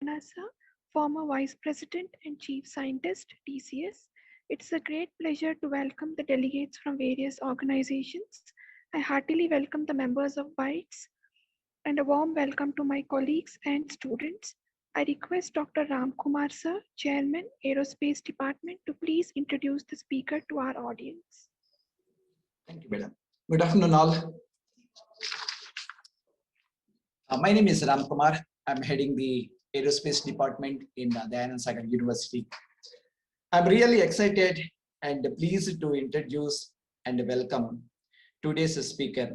Sir, former Vice President and Chief Scientist, TCS. It's a great pleasure to welcome the delegates from various organizations. I heartily welcome the members of BITES and a warm welcome to my colleagues and students. I request Dr. Ram Kumar Sir, Chairman, Aerospace Department, to please introduce the speaker to our audience. Thank you, madam. Good afternoon, all. My name is Ram Kumar. I'm heading the Aerospace Department in Dayanand Sagar University. I'm really excited and pleased to introduce and welcome today's speaker,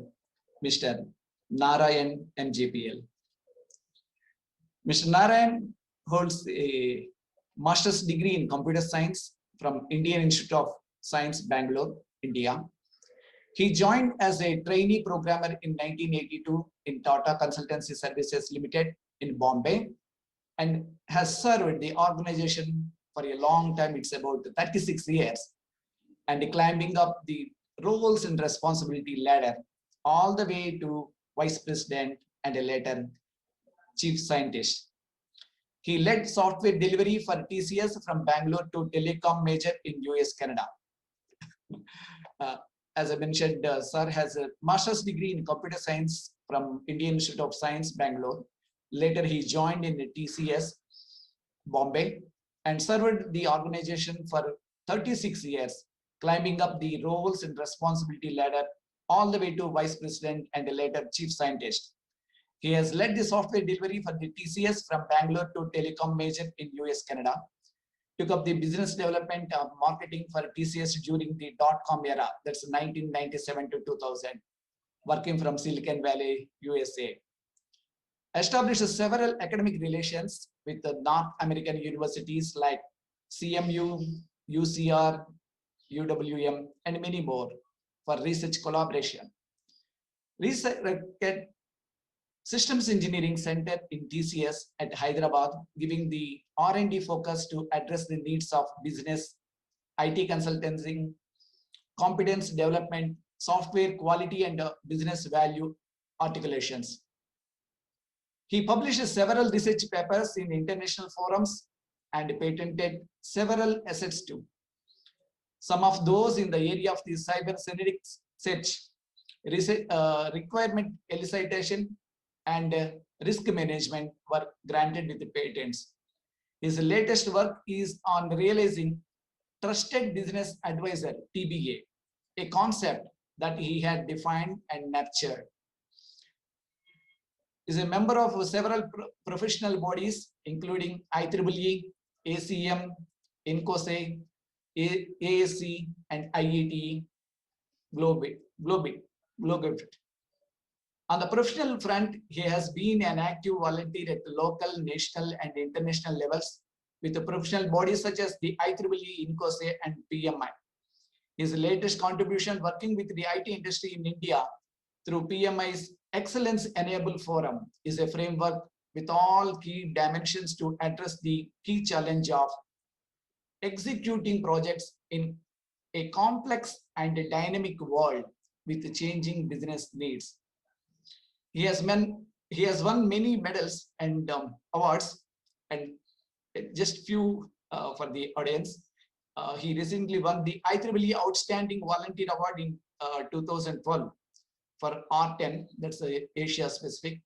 Mr. Narayan MJPL. Mr. Narayan holds a master's degree in computer science from Indian Institute of Science, Bangalore, India. He joined as a trainee programmer in 1982 in Tata Consultancy Services Limited in Bombay and has served the organization for a long time. It's about 36 years and climbing up the roles and responsibility ladder all the way to vice president and later chief scientist. He led software delivery for TCS from Bangalore to telecom major in US, Canada. As I mentioned, Sir has a master's degree in computer science from Indian Institute of Science, Bangalore. Later, he joined in TCS, Bombay, and served the organization for 36 years, climbing up the roles and responsibility ladder all the way to vice president and later chief scientist. He has led the software delivery for the TCS from Bangalore to telecom major in US, Canada. Took up the business development of marketing for TCS during the dot-com era, that's 1997 to 2000, working from Silicon Valley, USA. Established several academic relations with the North American universities like CMU, UCR, UWM, and many more for research collaboration. Research Systems Engineering Center in TCS at Hyderabad, giving the R&D focus to address the needs of business, IT consulting, competence development, software quality, and business value articulations. He published several research papers in international forums and patented several assets too. Some of those in the area of the cyber search, requirement elicitation, and risk management were granted with the patents. His latest work is on realizing Trusted Business Advisor, TBA, a concept that he had defined and nurtured. He is a member of several professional bodies, including IEEE, ACM, INCOSE, ASC, and IETE, Globit. On the professional front, he has been an active volunteer at the local, national, and international levels with the professional bodies such as the IEEE, INCOSE, and PMI. His latest contribution working with the IT industry in India through PMI's Excellence Enable Forum is a framework with all key dimensions to address the key challenge of executing projects in a complex and a dynamic world with changing business needs. He has won many medals and awards, and just few for the audience. He recently won the IEEE Outstanding Volunteer Award in 2012 for R10, that's Asia specific.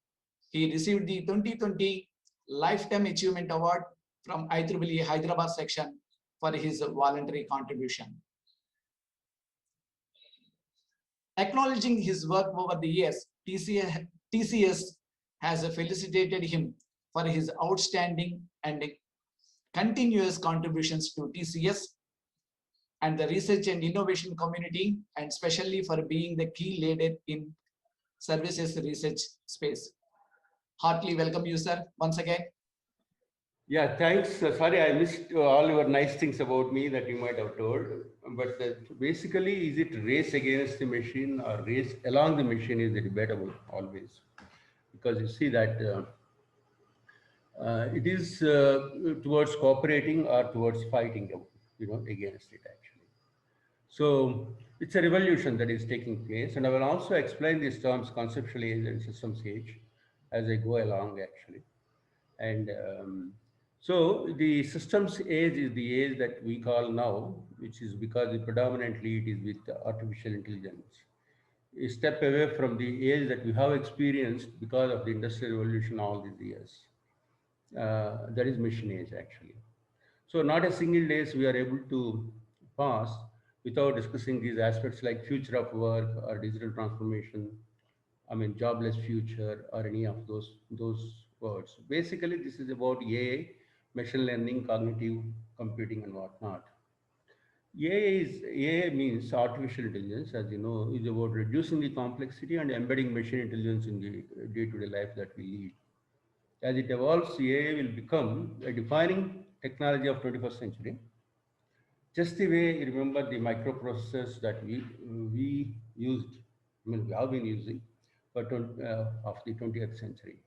He received the 2020 Lifetime Achievement Award from IEEE Hyderabad section for his voluntary contribution. Acknowledging his work over the years, TCS has felicitated him for his outstanding and continuous contributions to TCS and the research and innovation community, and especially for being the key leader in services research space. Heartily welcome you, sir, once again. Yeah, thanks. Sorry, I missed all your nice things about me that you might have told. But basically, is it race against the machine or race along the machine is debatable always. Because you see that it is towards cooperating or towards fighting, against it actually. So it's a revolution that is taking place. And I will also explain these terms conceptually in system stage as I go along actually. And so the systems age is the age that we call now, which is because predominantly it is with artificial intelligence. A step away from the age that we have experienced because of the industrial revolution all these years. That is machine age actually. So not a single days we are able to pass without discussing these aspects like future of work or digital transformation, I mean jobless future or any of those words. Basically, this is about AI, machine learning, cognitive computing, and whatnot. AI means artificial intelligence, as you know, is about reducing the complexity and embedding machine intelligence in the day-to-day life that we lead. As it evolves, AI will become a defining technology of 21st century. Just the way you remember the microprocessors that we used, I mean, we have been using for of the 20th century.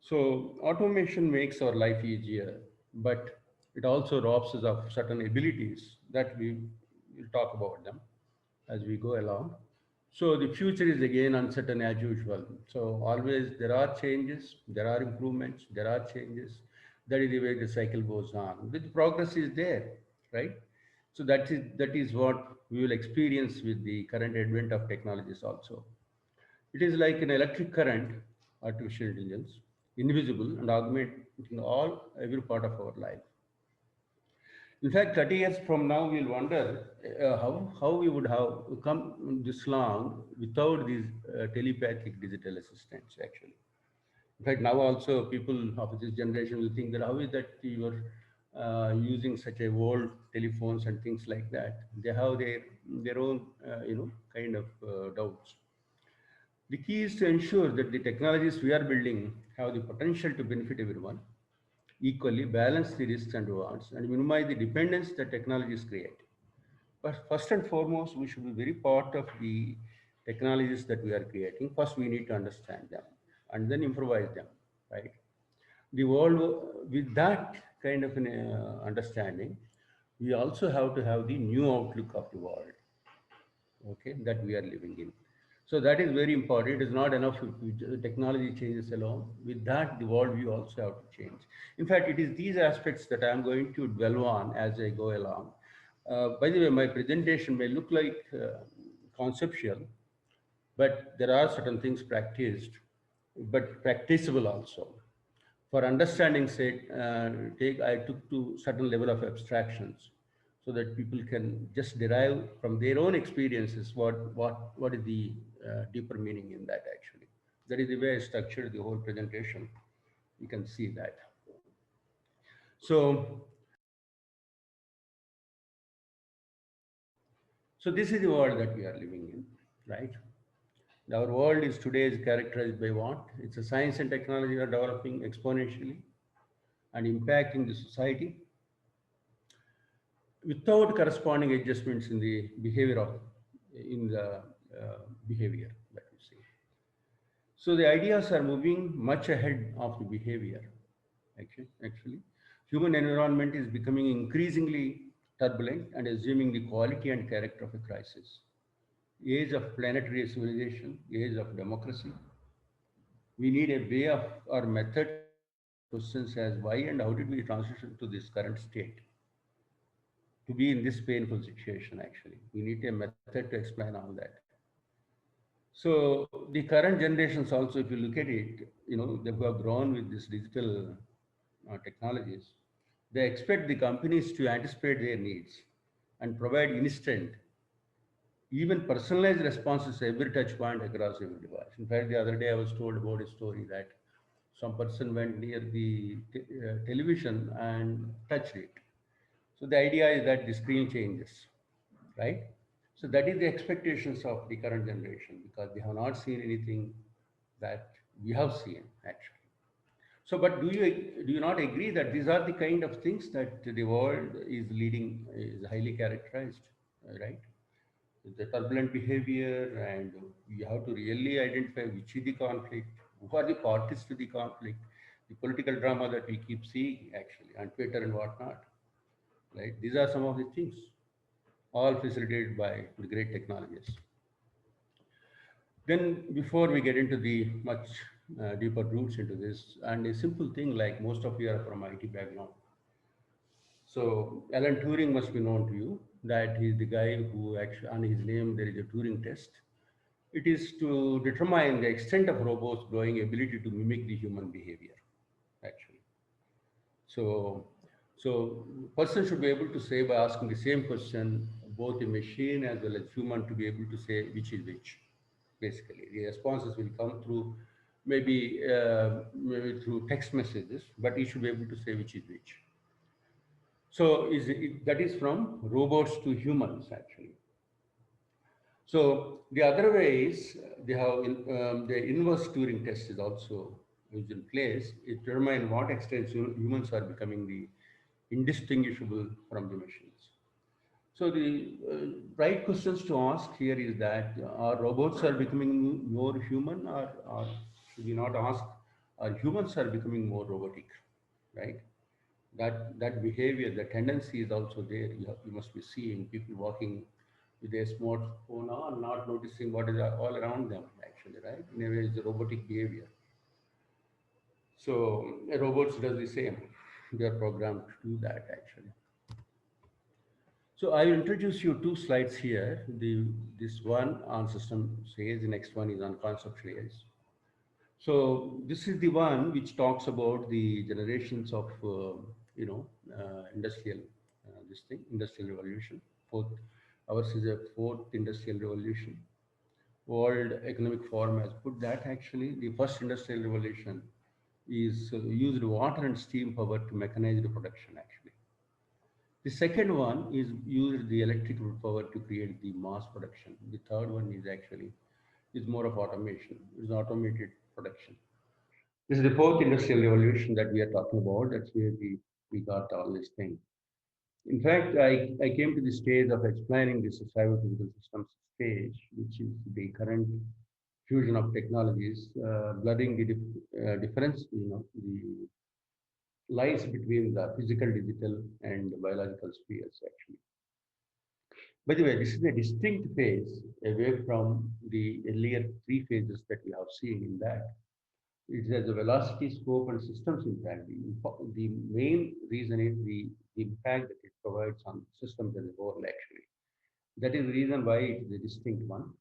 So automation makes our life easier, but it also robs us of certain abilities that we will talk about them as we go along. So the future is again uncertain as usual. So always there are changes, there are improvements, there are changes. That is the way the cycle goes on. With progress is there, right? So that is what we will experience with the current advent of technologies also. It is like an electric current, artificial intelligence, invisible and augmenting all every part of our life. In fact, 30 years from now, we'll wonder how we would have come this long without these telepathic digital assistants, actually. In fact, now also people of this generation will think that how is that you are using such a old telephones and things like that. They have their own, kind of doubts. The key is to ensure that the technologies we are building have the potential to benefit everyone, equally balance the risks and rewards, and minimize the dependence that technologies create. But first and foremost, we should be very part of the technologies that we are creating. First, we need to understand them and then improvise them, right? The world, with that kind of an understanding, we also have to have the new outlook of the world, okay, that we are living in. So that is very important. It is not enough if technology changes alone. With that, the worldview also have to change. In fact, it is these aspects that I am going to dwell on as I go along. By the way, my presentation may look like conceptual, but there are certain things practiced, but practicable also. For understanding sake, I took to certain level of abstractions so that people can just derive from their own experiences what is the deeper meaning in that actually. That is the way I structured the whole presentation. You can see that. So, so this is the world that we are living in, right? Our world is today is characterized by what? It's a science and technology are developing exponentially and impacting the society without corresponding adjustments in the behavior of in the behavior that we see. So the ideas are moving much ahead of the behavior. Actually, human environment is becoming increasingly turbulent and assuming the quality and character of a crisis. Age of planetary civilization, age of democracy. We need a way of or method to answer such questions as why and how did we transition to this current state, to be in this painful situation actually. We need a method to explain all that. So the current generations also, if you look at it, they have grown with this digital technologies. They expect the companies to anticipate their needs and provide instant, even personalized responses every touch point across every device. In fact, the other day I was told about a story that some person went near the television and touched it. So the idea is that the screen changes, right? So that is the expectations of the current generation because they have not seen anything that we have seen actually. So, but do you not agree that these are the kind of things that the world is leading, is highly characterized, right? The turbulent behavior, and we have to really identify which is the conflict, who are the parties to the conflict, the political drama that we keep seeing actually on Twitter and whatnot, right? These are some of the things, all facilitated by the great technologies. Then, before we get into the much deeper roots into this. And a simple thing like most of you are from IT background. So Alan Turing must be known to you that he's the guy who actually, on his name, there is a Turing test. It is to determine the extent of robots' growing ability to mimic the human behavior, actually. So, so person should be able to say by asking the same question, both a machine as well as human to be able to say which is which. Basically, the responses will come through maybe through text messages, but you should be able to say which is which. So that is from robots to humans actually. So the other way is they have the inverse Turing test is also is in place. It determines what extent humans are becoming the indistinguishable from the machines. So the right questions to ask here is that are robots are becoming more human, or should we not ask are humans are becoming more robotic, right? That behavior, the tendency is also there. You must be seeing people walking with a smartphone on, not noticing what is all around them, actually, right? In a way, it's a robotic behavior. So robots does the same. They are programmed to do that, actually. So I will introduce you two slides here. This one on system stage, the next one is on concept layers. So this is the one which talks about the generations of industrial industrial revolution. Fourth, ours is a fourth industrial revolution. World Economic Forum has put that actually the first industrial revolution is used water and steam power to mechanize the production actually. The second one is used the electrical power to create the mass production. The third one is actually is more of automation. It's automated production. This is the fourth industrial revolution that we are talking about. That's where we got all these things. In fact, I came to the stage of explaining this cyber-physical systems stage, which is the current fusion of technologies, blurring the difference, the lines between the physical, digital, and biological spheres, actually. By the way, this is a distinct phase away from the earlier three phases that we have seen in that. It has a velocity, scope, and systems impact. The main reason is the impact that it provides on systems as a whole, actually. That is the reason why it is a distinct one.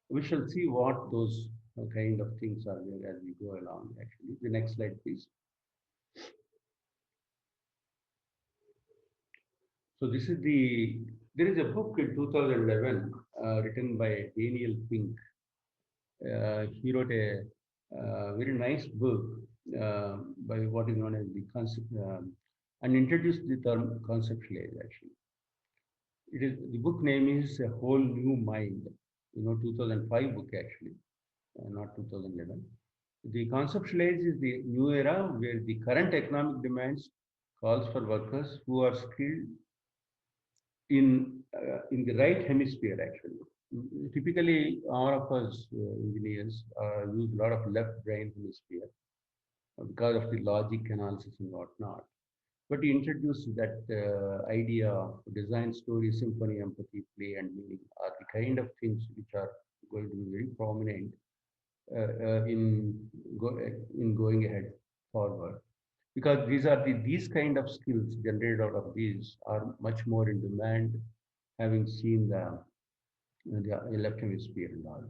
We shall see what those kind of things are there as we go along, actually. The next slide, please. So there is a book in 2011 written by Daniel Pink. He wrote a very nice book by what is known as the concept and introduced the term conceptualize actually. It is the book name is A Whole New Mind, 2005 book actually, not 2011. The conceptualize is the new era where the current economic demands calls for workers who are skilled in the right hemisphere actually. Typically, all of us engineers use a lot of left brain hemisphere because of the logic analysis and whatnot. But he introduced that idea of design, story, symphony, empathy, play, and meaning are the kind of things which are going to be very prominent in going ahead forward. Because these kind of skills generated out of these are much more in demand, having seen the left hemisphere and all.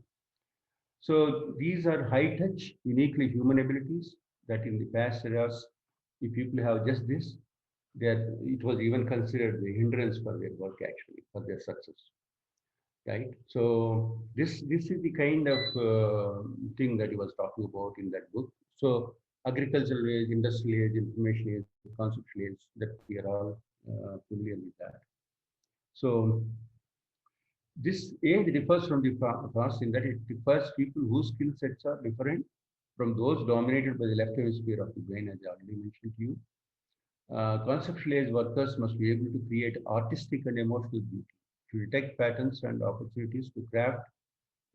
So these are high touch, uniquely human abilities that in the past eras, if people have just this, that it was even considered the hindrance for their work actually, for their success. Right. So this is the kind of thing that he was talking about in that book. So agricultural age, industrial age, information age, conceptual age, that we are all familiar with that. So this age differs from the past in that it refers people whose skill sets are different from those dominated by the left hemisphere of the brain, as I already mentioned to you. Conceptual age workers must be able to create artistic and emotional beauty, to detect patterns and opportunities, to craft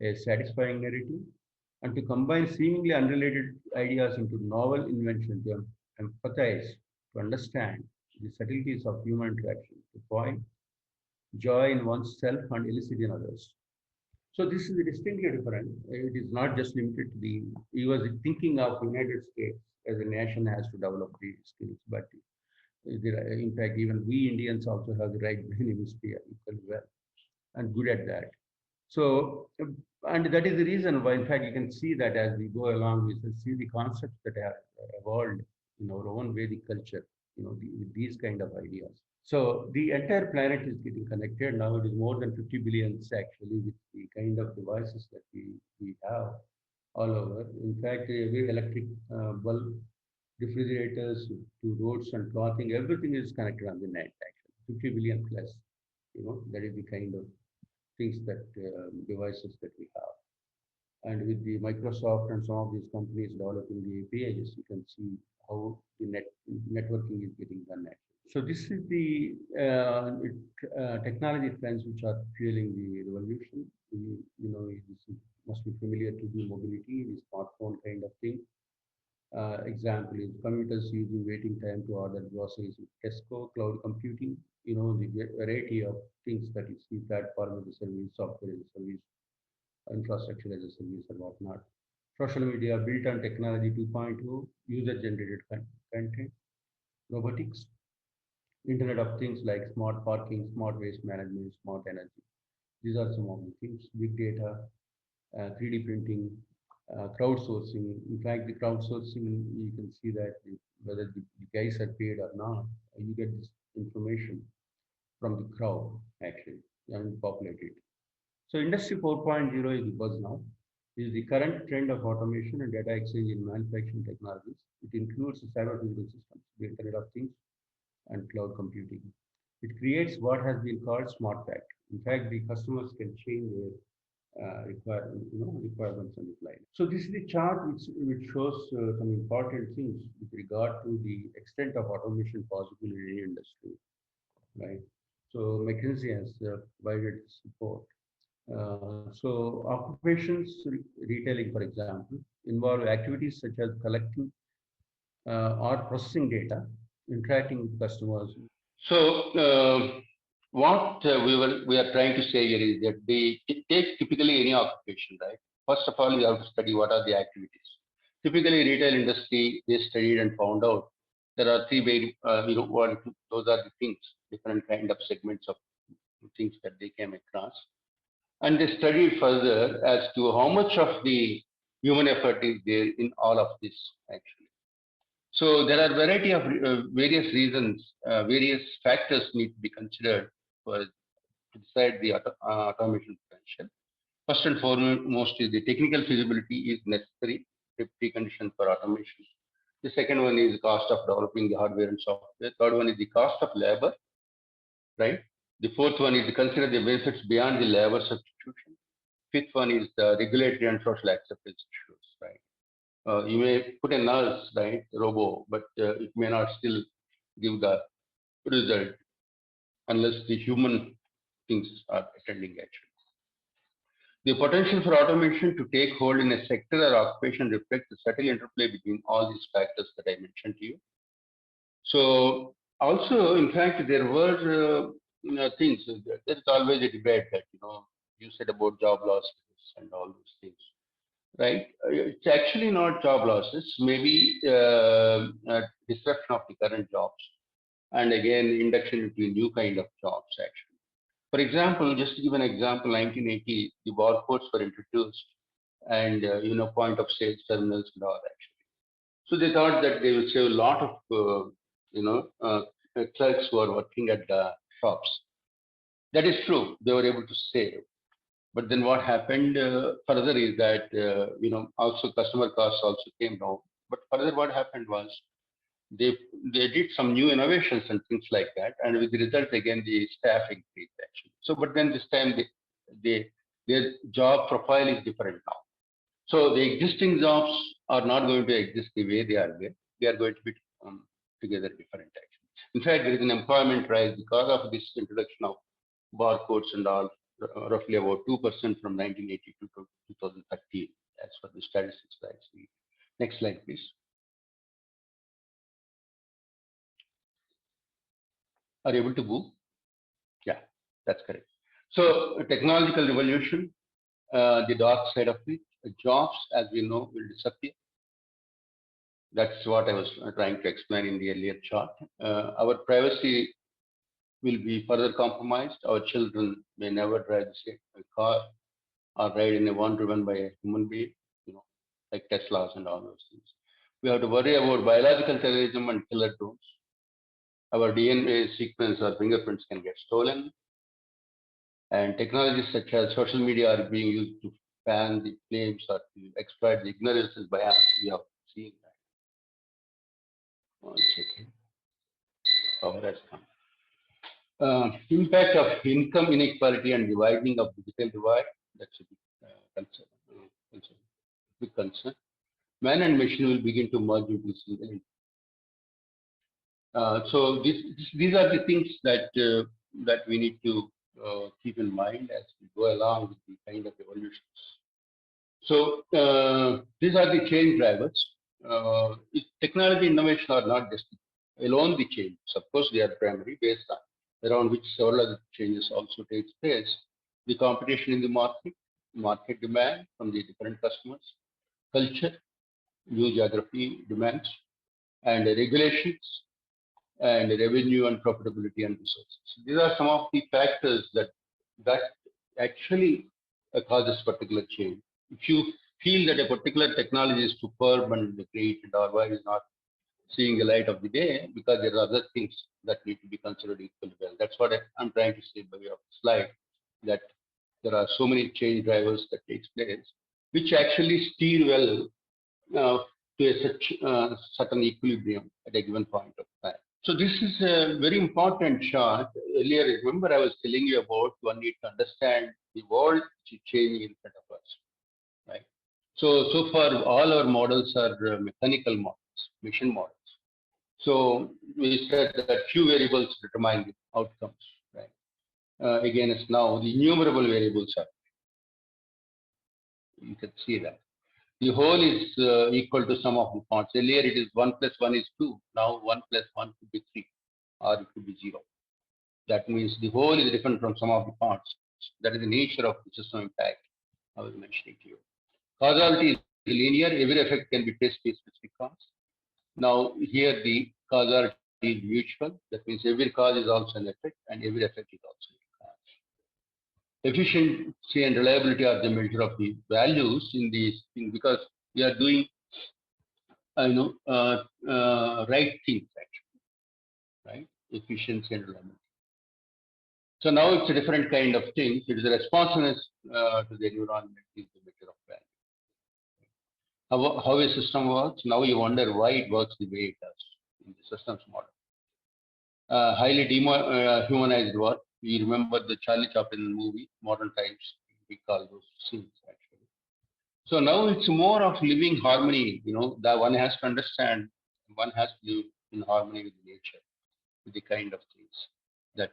a satisfying narrative, and to combine seemingly unrelated ideas into novel invention, to empathize, to understand the subtleties of human interaction, to find joy in oneself and elicit in others. So this is distinctly different. It is not just limited to the, he was thinking of United States as a nation has to develop these skills, but in fact, even we Indians also have the right brain hemisphere equally well and good at that. So, and that is the reason why, in fact, you can see that as we go along, we can see the concepts that have evolved in our own Vedic culture, with these kind of ideas. So the entire planet is getting connected now. It is more than 50 billions actually with the kind of devices that we have all over. In fact, every electric bulb, refrigerators to roads and clothing, everything is connected on the net actually. 50 billion plus, that is the kind of things that devices that we have. And with the Microsoft and some of these companies developing the APIs, you can see how the networking is getting done actually. So this is the technology trends which are fueling the revolution. This must be familiar to the mobility, the smartphone kind of thing. Example is commuters using waiting time to order groceries with Tesco, cloud computing, the variety of things that you see, platform as a service, software as a service, infrastructure as a service, and whatnot. Social media built on technology 2.0, user-generated content, robotics, Internet of Things like smart parking, smart waste management, smart energy. These are some of the things. Big data, 3D printing, crowdsourcing. In fact, the crowdsourcing, you can see that whether the guys are paid or not, you get this information from the crowd actually and populate it. So Industry 4.0 is the buzz now. It is the current trend of automation and data exchange in manufacturing technologies. It includes cyber physical systems, the Internet of Things, and cloud computing. It creates what has been called smart factory. In fact, the customers can change their requirements on the fly. So this is the chart which shows some important things with regard to the extent of automation possible in any industry, right? So McKinsey has provided support. So occupations retailing, for example, involve activities such as collecting or processing data, interacting with customers. So what we are trying to say here is that they take typically any occupation, right? First of all, you have to study what are the activities. Typically, retail industry, they studied and found out there are three very, those are the things, different kind of segments of things that they came across. And they studied further as to how much of the human effort is there in all of this, actually. So there are variety of various reasons, various factors need to be considered for to decide the automation potential. First and foremost is the technical feasibility is necessary precondition for automation. The second one is the cost of developing the hardware and software. Third one is the cost of labor, right? The fourth one is to consider the benefits beyond the labor substitution. Fifth one is the regulatory and social acceptance issues, right? You may put a nurse, right, robo, but it may not still give the result unless the human things are attending actually. The potential for automation to take hold in a sector or occupation reflects the subtle interplay between all these factors that I mentioned to you. So also, in fact, there were things. There's always a debate that you said about job losses and all those things, right? It's actually not job losses. Maybe disruption of the current jobs, and again induction into new kind of jobs. Actually. For example, just to give an example, 1980, the barcodes were introduced, and point of sales terminals and all actually. So they thought that they will save a lot of clerks who are working at the shops. That is true; they were able to save. But then what happened further is that also customer costs also came down. But further, what happened was they did some new innovations and things like that, and with the result again the staff increased actually. So but then this time their job profile is different now. So the existing jobs are not going to exist the way they are there. They are going to be together different actually. In fact, there is an employment rise because of this introduction of barcodes and all, roughly about 2% from 1982 to 2013 as per the statistics actually. Next slide, please. Are you able to move? Yeah, that's correct. So technological revolution, the dark side of it. Jobs, as we know, will disappear. That's what I was trying to explain in the earlier chart. Our privacy will be further compromised. Our children may never drive the same car or ride in a one driven by a human being, you know, like Teslas and all those things. We have to worry about biological terrorism and killer drones. Our DNA sequence or fingerprints can get stolen. And technologies such as social media are being used to fan the flames or to exploit the ignorances bias. We have seen that. One second. Power has come. Impact of income inequality and dividing of digital divide. That's a big concern. Big concern. Man and machine will begin to merge into a single entity. So these are the things that that we need to keep in mind as we go along with the kind of evolutions. So these are the change drivers. Technology innovation are not just alone the change. Of course, they are primary based on around which several other changes also takes place. The competition in the market demand from the different customers, culture, new geography demands, and regulations, and revenue and profitability and resources. These are some of the factors that actually cause this particular change. If you feel that a particular technology is superb and created, or why is not seeing the light of the day, because there are other things that need to be considered equally well. That's what I'm trying to say by way of the slide, that there are so many change drivers that takes place, which actually steer well to a certain equilibrium at a given point of time. So this is a very important chart. Earlier, remember I was telling you about one need to understand the world which is changing in front of us, right? So far all our models are mechanical models, machine models. So we said that few variables determine the outcomes, right? Again, it's now the innumerable variables are. You can see that. The whole is equal to sum of the parts. Earlier it is 1 plus 1 is 2. Now 1 plus 1 could be 3 or it could be 0. That means the whole is different from sum of the parts. That is the nature of the system impact I was mentioning to you. Causality is linear. Every effect can be traced to a specific cause. Now here the causality is mutual. That means every cause is also an effect and every effect is also a cause. Efficiency and reliability are the measure of the values in these things, because we are doing right things actually, right? Efficiency and reliability. So now it's a different kind of thing. It is a responsiveness to the environment is the measure of value. How a system works, now you wonder why it works the way it does in the systems model. Highly humanized work. We remember the Charlie Chaplin movie, Modern Times, we call those scenes actually. So now it's more of living harmony, that one has to understand, one has to live in harmony with nature, with the kind of things that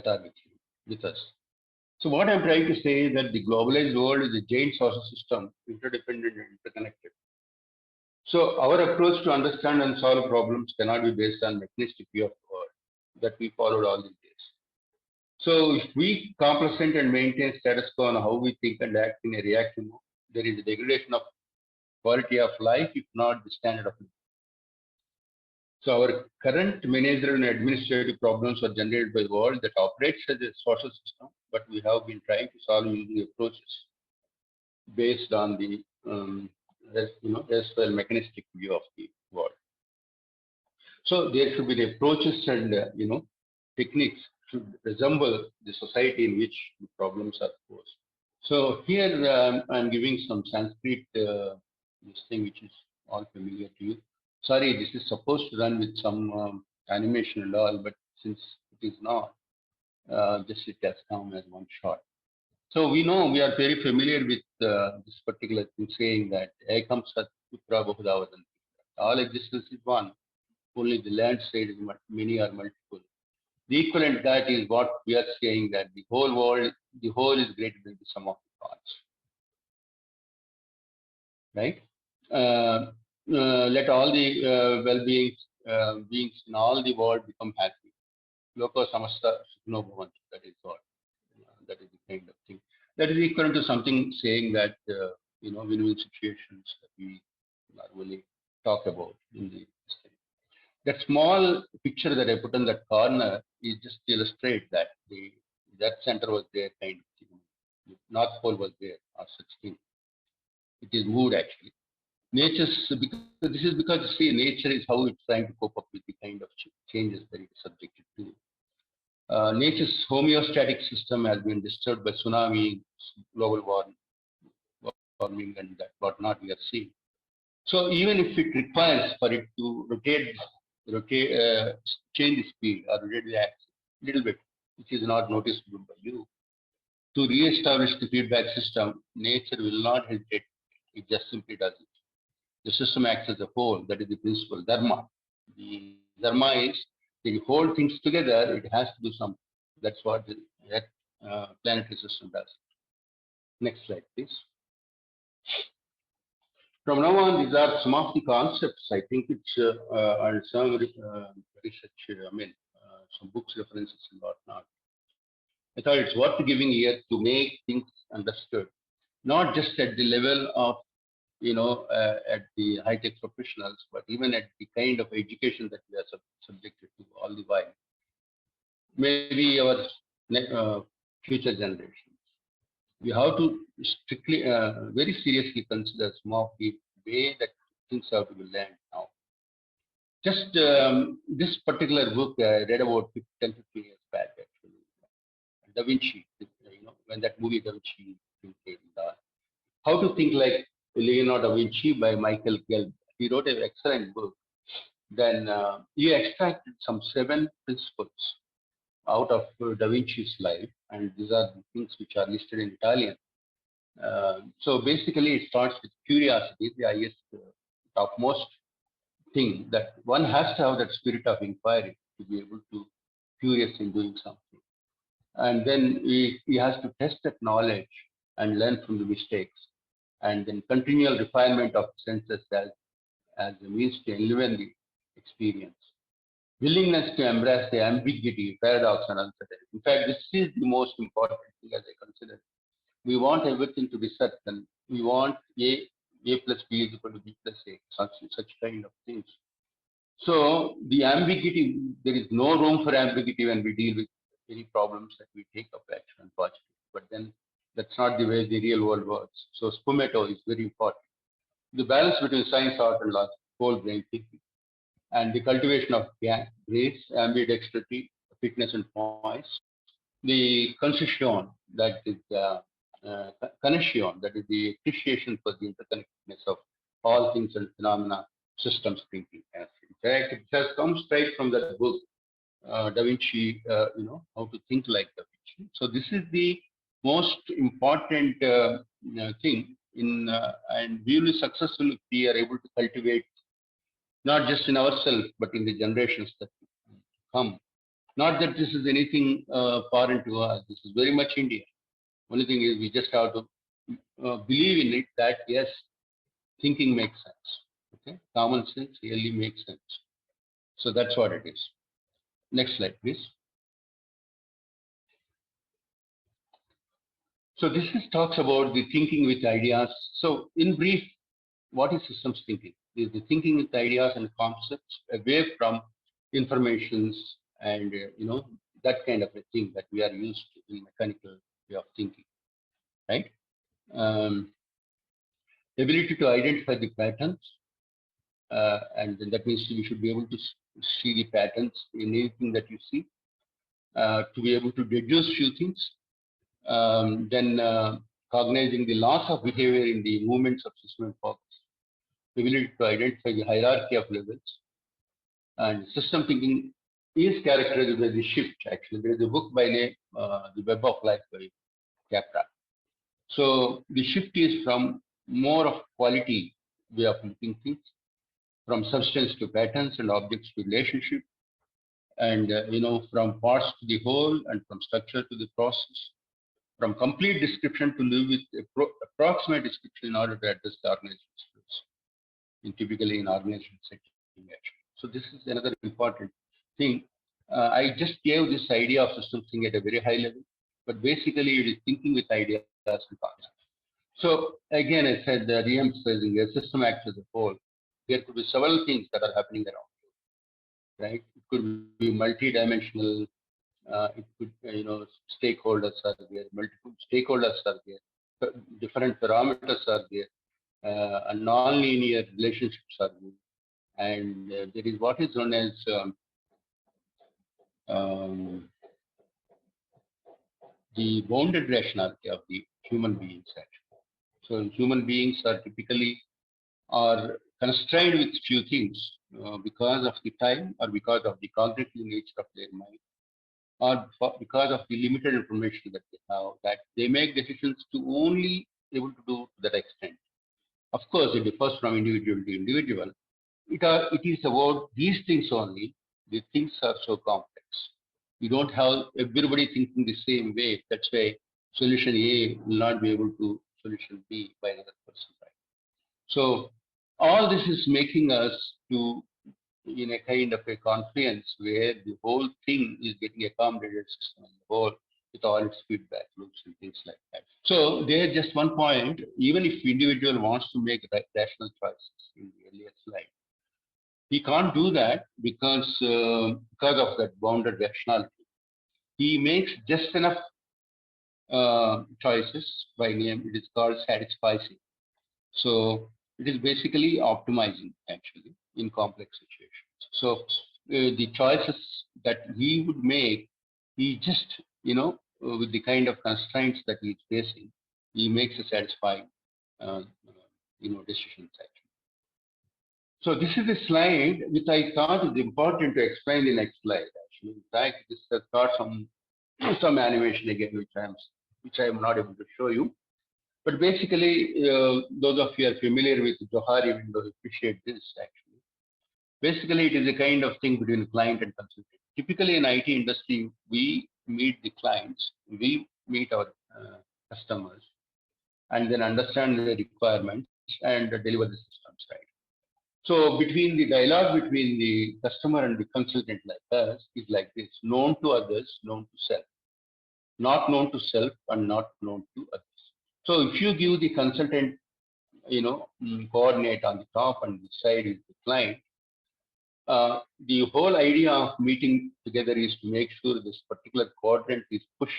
are with us. So what I'm trying to say is that the globalized world is a giant social system, interdependent and interconnected. So our approach to understand and solve problems cannot be based on mechanistic view of the world that we followed all these days. So if we complacent and maintain status quo on how we think and act in a reactive mode, there is a degradation of quality of life, if not the standard of living. So our current managerial and administrative problems are generated by the world that operates as a social system, but we have been trying to solve using approaches based on the erstwhile mechanistic view of the world. So there should be the approaches and techniques should resemble the society in which the problems are posed. So here I'm giving some Sanskrit this thing which is all familiar to you. Sorry, this is supposed to run with some animation and all, but since it is not, just it has come as one shot. So we know, we are very familiar with this particular thing saying that Ekam Sat Putra Bahudavadan. All existence is one, only the land side is many are multiple. The equivalent that is what we are saying, that the whole world, the whole is greater than the sum of the parts. Right? Let all the well-beings beings in all the world become happy. Loko samasta sukhno bhavantu. That is what. That is the kind of thing. That is equivalent to something saying that, win-win situations that we normally talk about in the study. That small picture that I put in that corner is just to illustrate that that center was there, kind of thing. The North Pole was there, or such thing. It is moved actually. Because this is because see, nature is how it's trying to cope up with the kind of changes that it is subjected to. Nature's homeostatic system has been disturbed by tsunami, global warming, and that whatnot we are seeing. So even if it requires for it to change the speed or rotate the axis a little bit, which is not noticeable by you, to re-establish the feedback system, nature will not hesitate. It just simply does it. The system acts as a whole. That is the principle, dharma. The dharma is the whole things together. It has to do something. That's what the planetary system does. Next slide, please. From now on, these are some of the concepts. I think it's and some research. Some books references and whatnot. I thought it's worth giving here to make things understood, not just at the level of at the high-tech professionals, but even at the kind of education that we are subjected to all the while. Maybe our future generations. We have to strictly, very seriously consider some of the way that things have to be learned now. Just this particular book I read about 10, 15 years back, actually. Da Vinci, when that movie Da Vinci came down. How to Think Like Leonardo da Vinci by Michael Gelb. He wrote an excellent book. Then he extracted some 7 principles out of Da Vinci's life, and these are the things which are listed in Italian. So basically, it starts with curiosity, the highest, topmost thing, that one has to have that spirit of inquiry to be able to curious in doing something. And then he has to test that knowledge and learn from the mistakes, and then continual refinement of senses as a means to enliven the experience. Willingness to embrace the ambiguity, paradox, and uncertainty. In fact, this is the most important thing as I consider. We want everything to be certain. We want A plus B is equal to B plus A, such kind of things. So the ambiguity, there is no room for ambiguity when we deal with any problems that we take up, actually, unfortunately. But then that's not the way the real world works. So spumato is very important. The balance between science, art, and logic, whole brain thinking, and the cultivation of grace, ambidextrity, fitness, and poise. The concession, that is connection, that is the appreciation for the interconnectedness of all things and phenomena, systems thinking. In fact, it has come straight from that book, Da Vinci, How to Think Like Da Vinci. So this is the most important thing and we will be successful if we are able to cultivate not just in ourselves, but in the generations that come. Not that this is anything foreign to us. This is very much India. Only thing is we just have to believe in it that yes, thinking makes sense. Okay, common sense really makes sense. So that's what it is. Next slide, please. So this talks about the thinking with ideas. So in brief, what is systems thinking? Is the thinking with ideas and concepts away from informations and that kind of a thing that we are used to in mechanical way of thinking, right? Ability to identify the patterns, and then that means we should be able to see the patterns in anything that you see, to be able to deduce few things, then cognizing the laws of behavior in the movements of system and focus, ability to identify the hierarchy of levels, and system thinking is characterized by the shift. Actually, there is a book by name The Web of Life by Capra. So the shift is from more of quality way of looking things, from substance to patterns and objects to relationship, and from parts to the whole, and from structure to the process, from complete description to live with approximate description in order to address the organization skills, in typically in organization setting. So this is another important thing. I just gave this idea of system thinking at a very high level, but basically it is thinking with ideas and concepts. So again, I said re-emphasizing a system acts as a whole. There could be several things that are happening around, right? It could be multi-dimensional. It could, stakeholders are there, multiple stakeholders are there, different parameters are there, and non-linear relationships are there. And there is what is known as um, the bounded rationality of the human beings, actually. So human beings are typically are constrained with few things because of the time or because of the cognitive nature of their mind or because of the limited information that they have, that they make decisions to only able to do to that extent. Of course, it differs from individual to individual. It is about these things only. The things are so complex. You don't have everybody thinking the same way. That's why solution A will not be able to solution B by another person. Right? So all this is making us to in a kind of a confluence where the whole thing is getting accommodated system on the whole with all its feedback loops and things like that. So there's just one point, even if individual wants to make rational choices in the earlier slide, he can't do that because of that bounded rationality. He makes just enough choices by name. It is called satisficing. So it is basically optimizing actually in complex situations. So the choices that he would make, he just, with the kind of constraints that he's facing, he makes a satisfying, decisions actually. So this is a slide which I thought is important to explain the next slide actually. In fact, this has got some animation again, which I am not able to show you. But basically, those of you are familiar with Johari windows appreciate this actually. Basically, it is a kind of thing between client and consultant. Typically, in IT industry, we meet the clients, we meet our customers, and then understand the requirements and deliver the systems, right? So between the dialogue between the customer and the consultant like us is like this: known to others, known to self, not known to self, and not known to others. So if you give the consultant, coordinate on the top and the side is the client, the whole idea of meeting together is to make sure this particular quadrant is pushed,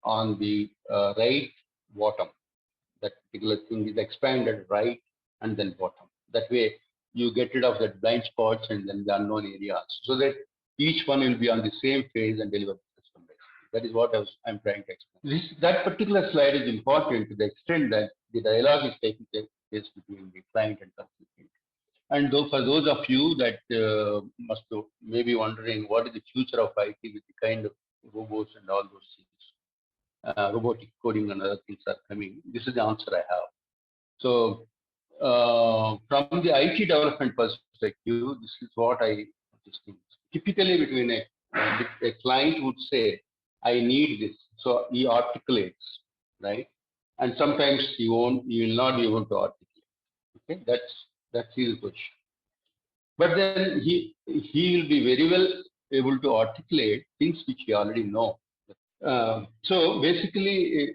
on the right bottom. That particular thing is expanded right and then bottom. That way you get rid of that blind spots and then the unknown areas, so that each one will be on the same phase and deliver the system. That is what I'm trying to explain. That particular slide is important to the extent that the dialogue is taking place between the client and consultant. And though for those of you that must maybe wondering what is the future of IT with the kind of robots and all those things, robotic coding and other things are coming, this is the answer I have. So from the IT development perspective, this is what this thing. Typically between a client would say, I need this. So he articulates, right? And sometimes he will not be able to articulate. Okay, that's his position. But then he will be very well able to articulate things which he already know. So basically,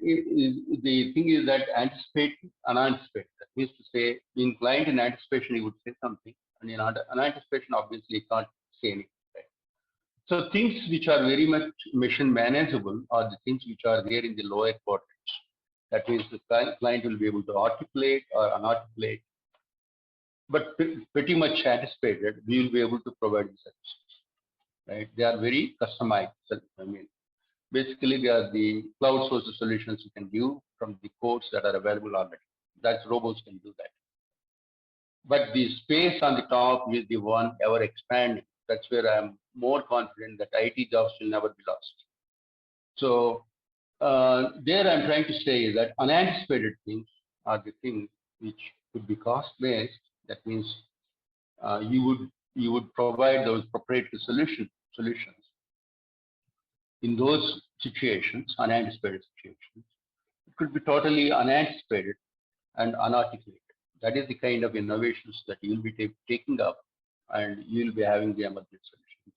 the thing is that anticipate, unanticipate. That means to say, in client in anticipation, he would say something, and in unanticipation, obviously, he can't say anything. Right? So things which are very much mission manageable are the things which are there in the lower quadrants. That means the client will be able to articulate or unarticulate, but pretty much anticipated, we will be able to provide the services. Right? They are very customized. Basically, they are the cloud source solutions you can give from the codes that are available already. That's robots can do that. But the space on the top is the one ever expanding. That's where I'm more confident that IT jobs will never be lost. So there I'm trying to say is that unanticipated things are the things which could be cost-based. That means you would provide those proprietary solutions in those situations, unanticipated situations. It could be totally unanticipated and unarticulated. That is the kind of innovations that you will be taking up, and you will be having the emergent solutions.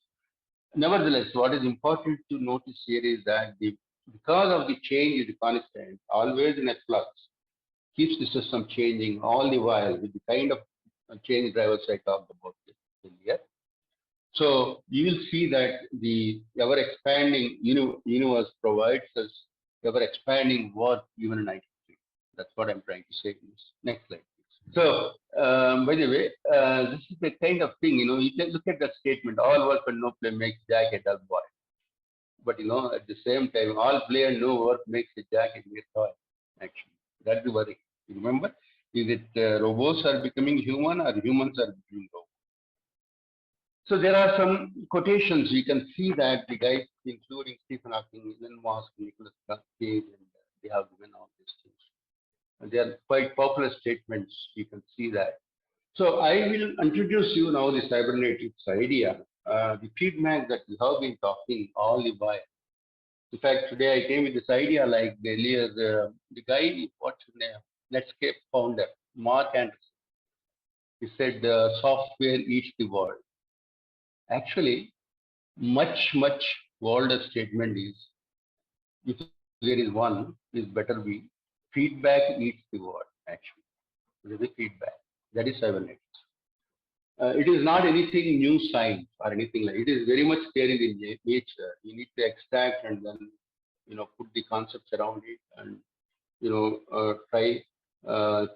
Nevertheless, what is important to notice here is that the because of the change is constant, always in a flux, keeps the system changing all the while with the kind of change drivers I talked about earlier. So you will see that the ever expanding universe provides us ever expanding work even in IT. That's what I'm trying to say. In this. Next slide. So, by the way, this is the kind of thing, you can look at that statement, all work and no play makes Jack a dull boy. But, at the same time, all play and no work makes a Jack a great toy, actually. That's the worry. Remember, is it robots are becoming human or humans are becoming robots? So there are some quotations. You can see that the guys, including Stephen Hawking, Elon Musk, Nicholas Cage, and they have given all these things. And they are quite popular statements. You can see that. So I will introduce you now the cybernetics idea, the feedback that we have been talking all the while. In fact, today I came with this idea like earlier, the guy, what's his name, Netscape founder, Mark Anderson. He said, software eats the world. Actually, much older statement is, if there is one, is better be, feedback eats the world, actually. There is a feedback. That is cybernetics. It is not anything new science or anything like it. It is very much there in the nature. You need to extract and then put the concepts around it and try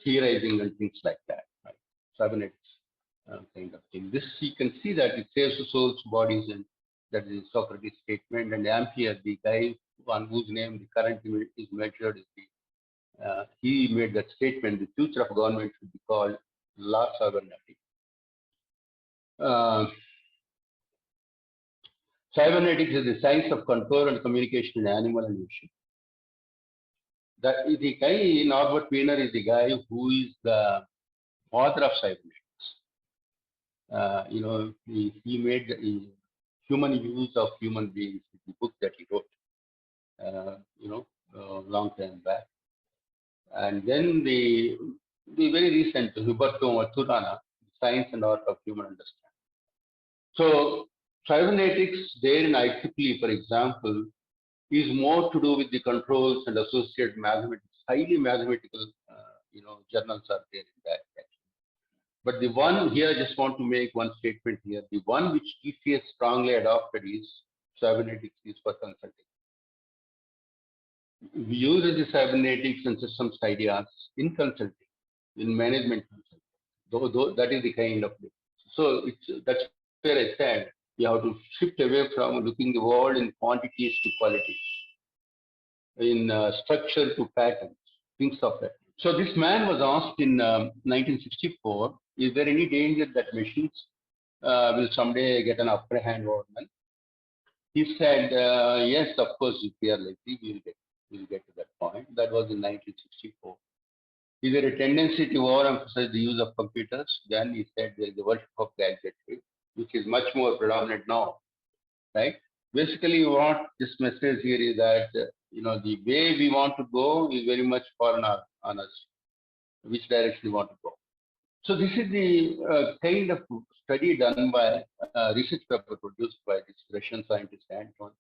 theorizing and things like that. Right? Cybernetics kind of thing. This you can see that it saves the souls, bodies, and that is Socrates' statement. And Ampere, the guy on whose name the current is measured, is he made that statement. The future of government should be called La Cybernetics. Cybernetics is the science of control and communication in animal and machine. The guy, Norbert Wiener, is the guy who is the author of cybernetics. He made the human use of human beings, the book that he wrote, long time back. And then the very recent Huberto Maturana, Science and Art of Human Understanding. So cybernetics there in IEEE, for example, is more to do with the controls and associated mathematics. Highly mathematical, journals are there in that. But the one here, I just want to make one statement here. The one which TCS strongly adopted is cybernetics is for consulting. We use the cybernetics and systems ideas in consulting, in management consulting. Though that is the kind of thing. So that's where I said you have to shift away from looking the world in quantities to qualities, in structure to patterns, things of that. So this man was asked in 1964, is there any danger that machines will someday get an upper hand over men? He said, yes, of course, if we are likely, we'll get to that point. That was in 1964. Is there a tendency to overemphasize the use of computers? Then he said there is a worship of gadgetry, which is much more predominant now, right? Basically, what this message here is that, the way we want to go is very much foreign on us, which direction we want to go. So this is the kind of study done by research paper produced by this Russian scientist Anton,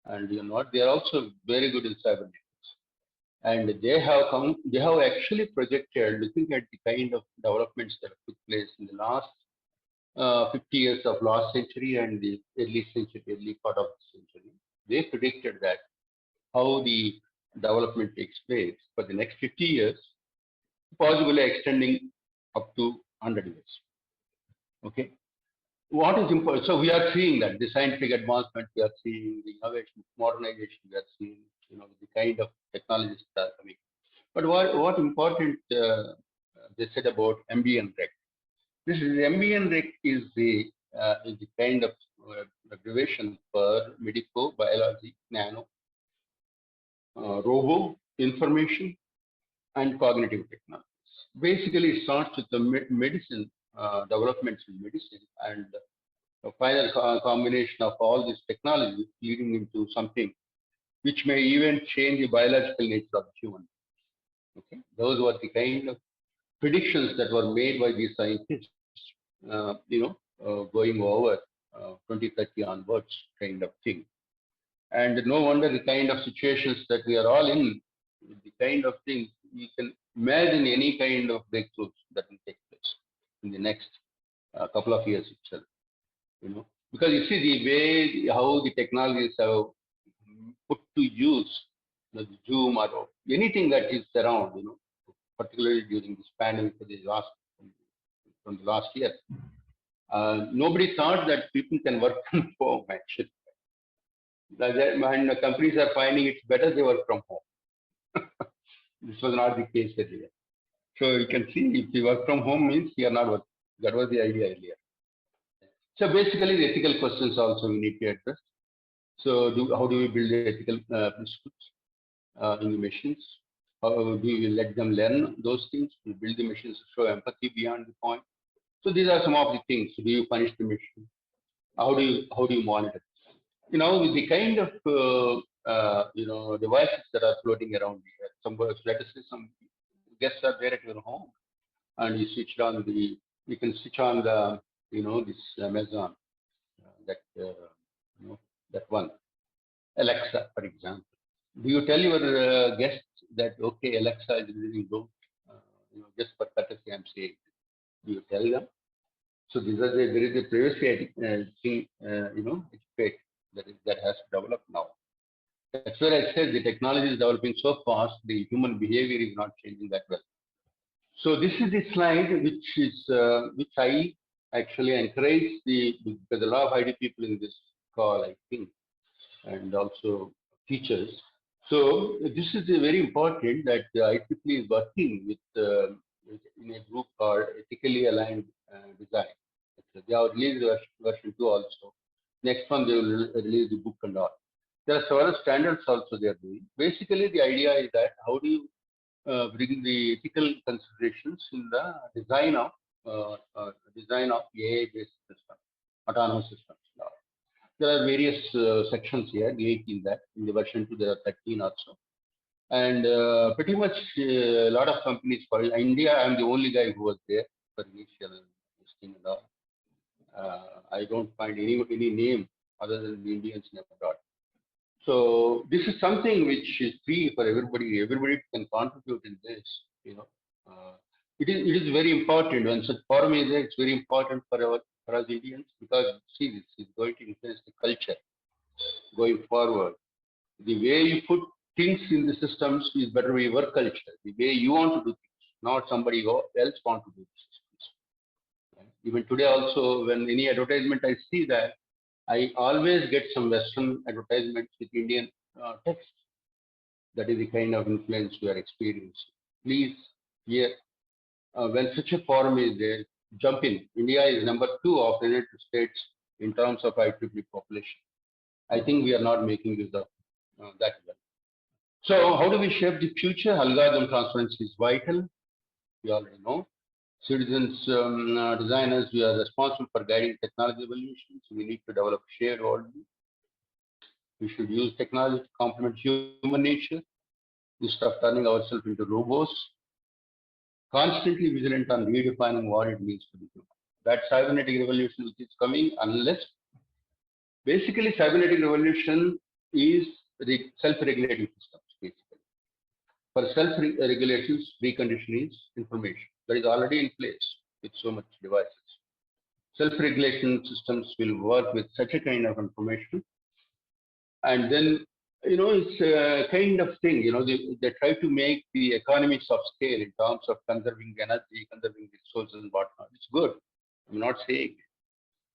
and they are also very good in cybernetics. And they have actually projected, looking at the kind of developments that took place in the last 50 years of last century and the early part of the century. They predicted that how the development takes place for the next 50 years, possibly extending up to 100 years. Okay. What is important? So we are seeing that the scientific advancement, we are seeing the innovation, modernization, we are seeing, the kind of technologies that are coming. But what important they said about MBN Rec. This is MBN Rec is the kind of abbreviation for medico, biology, nano, robo, information, and cognitive technologies. Basically, it starts with the medicine developments in medicine and a final combination of all these technologies leading into something which may even change the biological nature of the human. Okay, those were the kind of predictions that were made by these scientists. Going over 2030 onwards, kind of thing. And no wonder the kind of situations that we are all in, the kind of things you can imagine any kind of breakthroughs that will take place in the next couple of years itself. Because you see the way how the technologies have put to use the Zoom or anything that is around, particularly during this pandemic from the last year. Nobody thought that people can work from home actually. And companies are finding it's better they work from home. This was not the case earlier. So you can see if you work from home means you are not working. That was the idea earlier. So basically the ethical questions also we need to address. So how do we build ethical principles in the machines? How do we let them learn those things? We build the machines to show empathy beyond the point. So these are some of the things. Do you punish the machine? How do you monitor? With the kind of devices that are floating around here, let us say some guests are there at your home, and you can switch on the this Amazon that one Alexa, for example. Do you tell your guests that okay, Alexa is really low? Just for courtesy, I'm saying. Do you tell them? So there is a privacy thing, etiquette that has developed now. That's where I said the technology is developing so fast, the human behavior is not changing that well. So this is the slide which I actually encourage because a lot of IT people in this call, I think, and also teachers. So this is very important that the IEEE is working in a group called Ethically Aligned Design. They have released version 2 also. Next one they will release the book and all. There are several standards also they are doing. Basically the idea is that how do you bring the ethical considerations in the design of AI-based systems, autonomous systems. There are various sections here, 8 in that. In the version 2, there are 13 also. And pretty much a lot of companies for India, I'm the only guy who was there for initial listing and all. I don't find any name other than the Indians never got. So this is something which is free for everybody. Everybody can contribute in this. It is very important when such forum is there. It's very important for us Indians because see this is going to influence the culture going forward. The way you put things in the systems is better way your culture. The way you want to do things, not somebody else want to do this. Even today also, when any advertisement I see that, I always get some Western advertisements with Indian text. That is the kind of influence we are experiencing. Please, here, when such a forum is there, jump in. India is number 2 of the United States in terms of IEEE population. I think we are not making this up that well. So how do we shape the future? Algorithm transparency is vital. We already know. Citizens, designers, we are responsible for guiding technology evolution. So we need to develop shared worldview. We should use technology to complement human nature instead of turning ourselves into robots. Constantly vigilant on redefining what it means to be human. That cybernetic revolution which is coming, unless basically cybernetic revolution is self-regulating systems, basically. For self-regulations, precondition is information. That is already in place with so much devices. Self-regulation systems will work with such a kind of information. And then, it's a kind of thing, they try to make the economies of scale in terms of conserving energy, conserving resources and whatnot. It's good. I'm not saying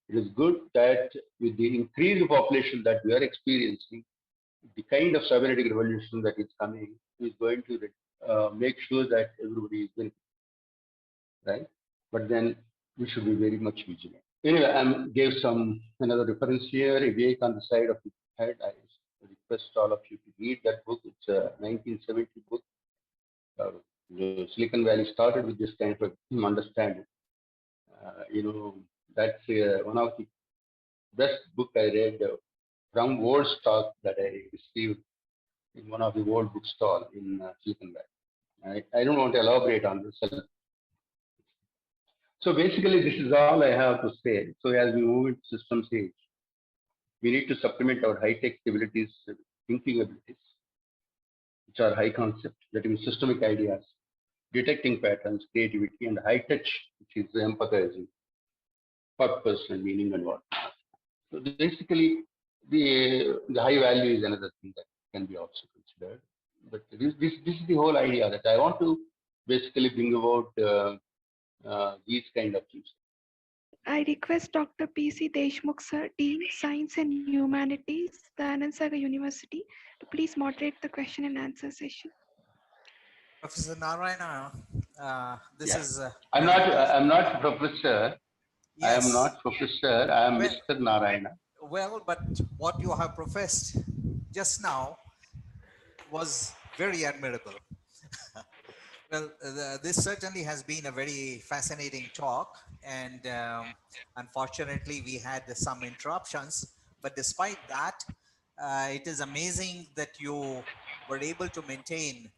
it is good that with the increased population that we are experiencing, the kind of cybernetic revolution that is coming is going to make sure that everybody is winning, right? But then we should be very much vigilant. Anyway, I gave another reference here, Vivek on the side of the head. I request all of you to read that book. It's a 1970 book. Silicon Valley started with this kind of understanding. That's one of the best book I read from World Stock that I received in one of the World Bookstall in Silicon Valley. I don't want to elaborate on this. So basically, this is all I have to say. So as we move into systems age, we need to supplement our high-tech abilities, thinking abilities, which are high concept, that is systemic ideas, detecting patterns, creativity, and high touch, which is empathizing, purpose and meaning and what. So basically, the high value is another thing that can be also considered. But this is the whole idea that I want to basically bring about these kind of things. I request Dr. P.C. Deshmukh, sir, Dean, Science and Humanities, the Anand Sagar University, to please moderate the question and answer session. Professor Narayana, this Yeah. is. I'm not professor. Yes. I am not professor. I am Mr. Narayana. Well, but what you have professed just now was very admirable. Well, this certainly has been a very fascinating talk, and unfortunately we had some interruptions, but despite that, it is amazing that you were able to maintain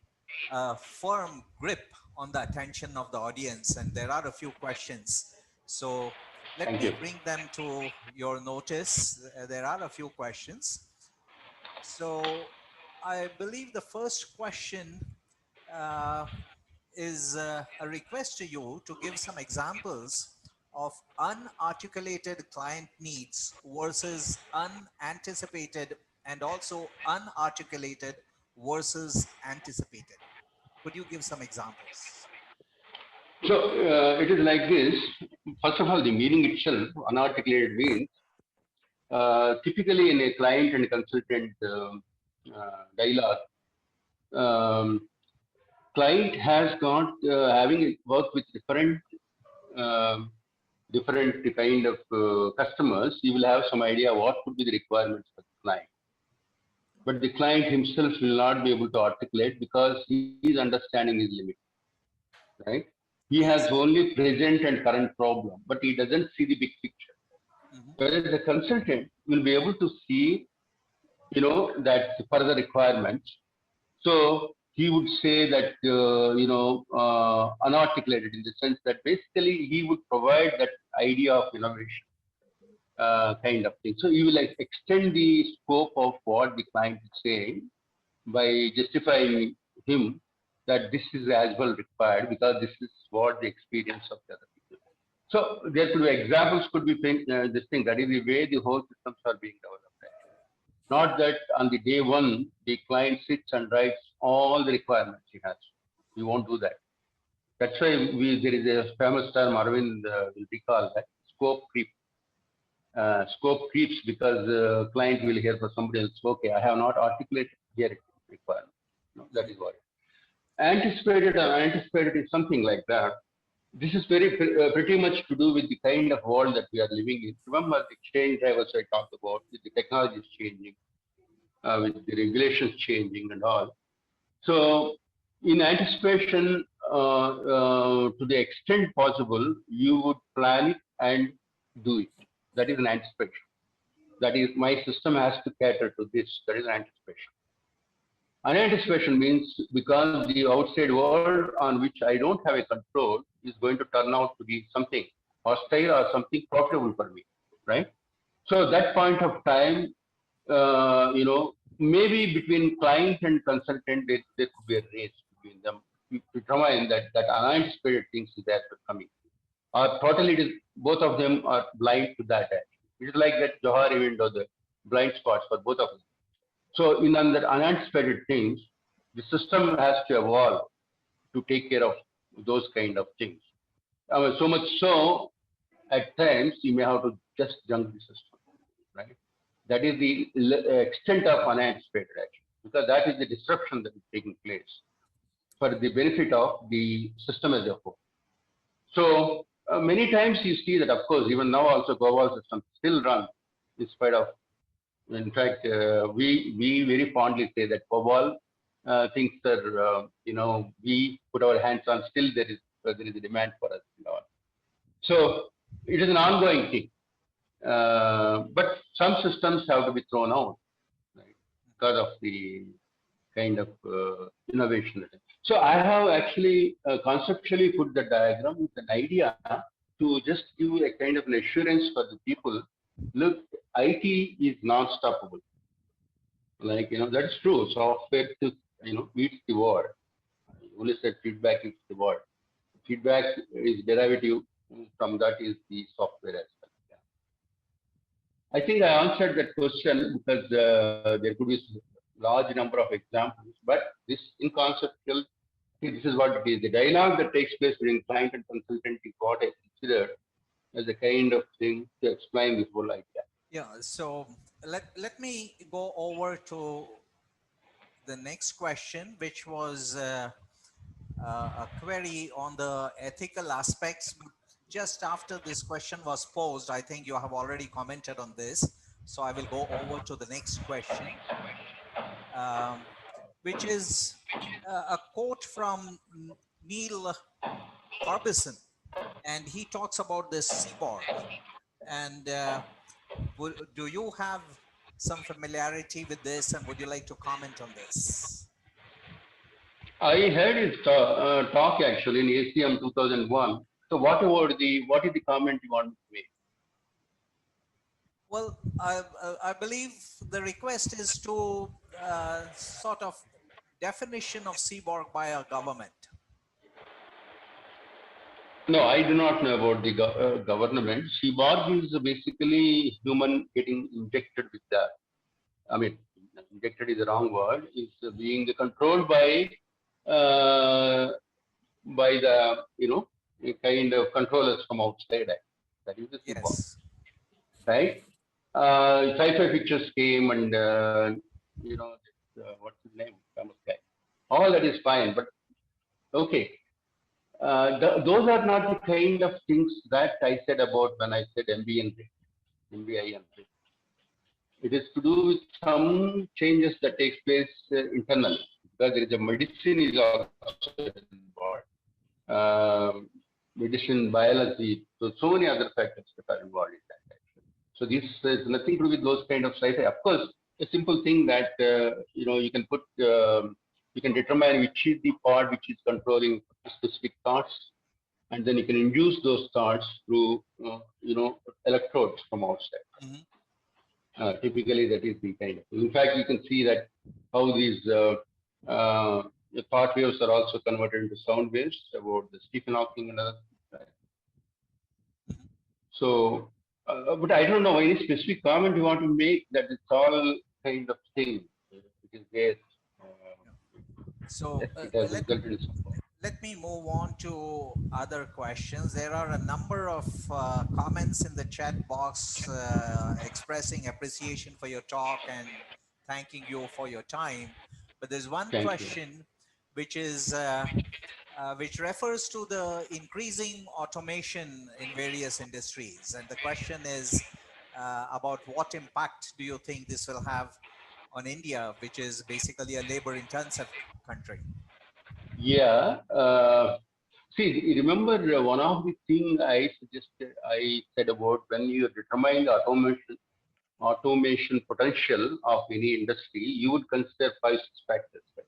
a firm grip on the attention of the audience, and there are a few questions. So let Thank me you. bring them to your notice. There are a few questions. So I believe the first question is a request to you to give some examples of unarticulated client needs versus unanticipated and also unarticulated versus anticipated. Could you give some examples? So it is like this. First of all, the meaning itself, unarticulated means, typically in a client and consultant dialogue, client has got having worked with different kind of customers. You will have some idea what could be the requirements for the client, but the client himself will not be able to articulate because his understanding is limited, right? He has only present and current problem, but he doesn't see the big picture. Whereas the consultant will be able to see, that further requirements. So he would say that, unarticulated in the sense that basically he would provide that idea of innovation kind of thing. So you will extend the scope of what the client is saying by justifying him that this is as well required because this is what the experience of the other people. So there could be examples, could be this thing. That is the way the whole systems are being developed. Not that on the day one, the client sits and writes all the requirements he has. We won't do that. That's why there is a famous term, Arvind will recall that, scope creep. Scope creeps because the client will hear from somebody else, okay, I have not articulated here requirement. No, that is what. Anticipated or unanticipated is something like that. This is pretty much to do with the kind of world that we are living in. Remember the change I talked about, the technology is changing, with the regulations changing and all. So in anticipation, to the extent possible, you would plan it and do it. That is an anticipation. That is, my system has to cater to this. That is an anticipation. Unanticipation means because the outside world on which I don't have a control is going to turn out to be something hostile or something profitable for me, right? So that point of time, maybe between client and consultant, there could be a race between them to determine that unanticipated things is there coming. Or totally, it is, both of them are blind to that. It is like that Johar event or the blind spots for both of them. So in under unanticipated things, the system has to evolve to take care of those kind of things. So much so, at times, you may have to just junk the system, right? That is the extent of unanticipated action, because that is the disruption that is taking place for the benefit of the system as a whole. So many times you see that, of course, even now also COBOL systems still run in spite of. In fact, we very fondly say that COBOL things are, we put our hands on, still there is a demand for us. So it is an ongoing thing. But some systems have to be thrown out, right, because of the kind of innovation. So I have actually conceptually put the diagram with an idea to just give a kind of an assurance for the people. Look, I IT is non-stoppable. Like, that's true. Software, eats the word. You only said feedback is the word. Feedback is derivative from that is the software as well. Yeah. I think I answered that question because there could be large number of examples, but this in conceptual, this is what it is. The dialogue that takes place between client and consultant is what I consider as a kind of thing to explain this whole idea. Yeah, so let me go over to the next question, which was a query on the ethical aspects. But just after this question was posed, I think you have already commented on this. So I will go over to the next question, which is a quote from Neil Harbison. And he talks about this Seaborg. And do you have some familiarity with this, and would you like to comment on this? I heard his talk actually in ACM 2001. So what is the comment you want to make? Well, I believe the request is to sort of definition of Seaborg by a government. No, I do not know about the government. Seaborg is basically human getting injected with that. I mean, injected is the wrong word. It's being controlled by the a kind of controllers from outside. That is the Seaborg, Yes. right? Sci-fi pictures came and what's his name? Famous guy. All that is fine, but okay. Those are not the kind of things that I said about when I said MBI. It is to do with some changes that takes place internally, because there is a medicine is also involved, medicine, biology, so many other factors that are involved in that. Actually. So this has nothing to do with those kind of sci-fi. Of course, a simple thing that you can put. You can determine which is the part which is controlling specific thoughts, and then you can induce those thoughts through, electrodes from outside. Mm-hmm. Typically, that is the kind of. In fact, you can see that how these thought waves are also converted into sound waves about the Stephen Hawking and other. So, but I don't know any specific comment you want to make. That it's all kind of thing which is there. So let me move on to other questions. There are a number of comments in the chat box expressing appreciation for your talk and thanking you for your time. But there's one question which is which refers to the increasing automation in various industries. And the question is about what impact do you think this will have on India, which is basically a labor-intensive country? Yeah. See, remember one of the things I said about when you determine automation potential of any industry, you would consider 5-6 factors. Right?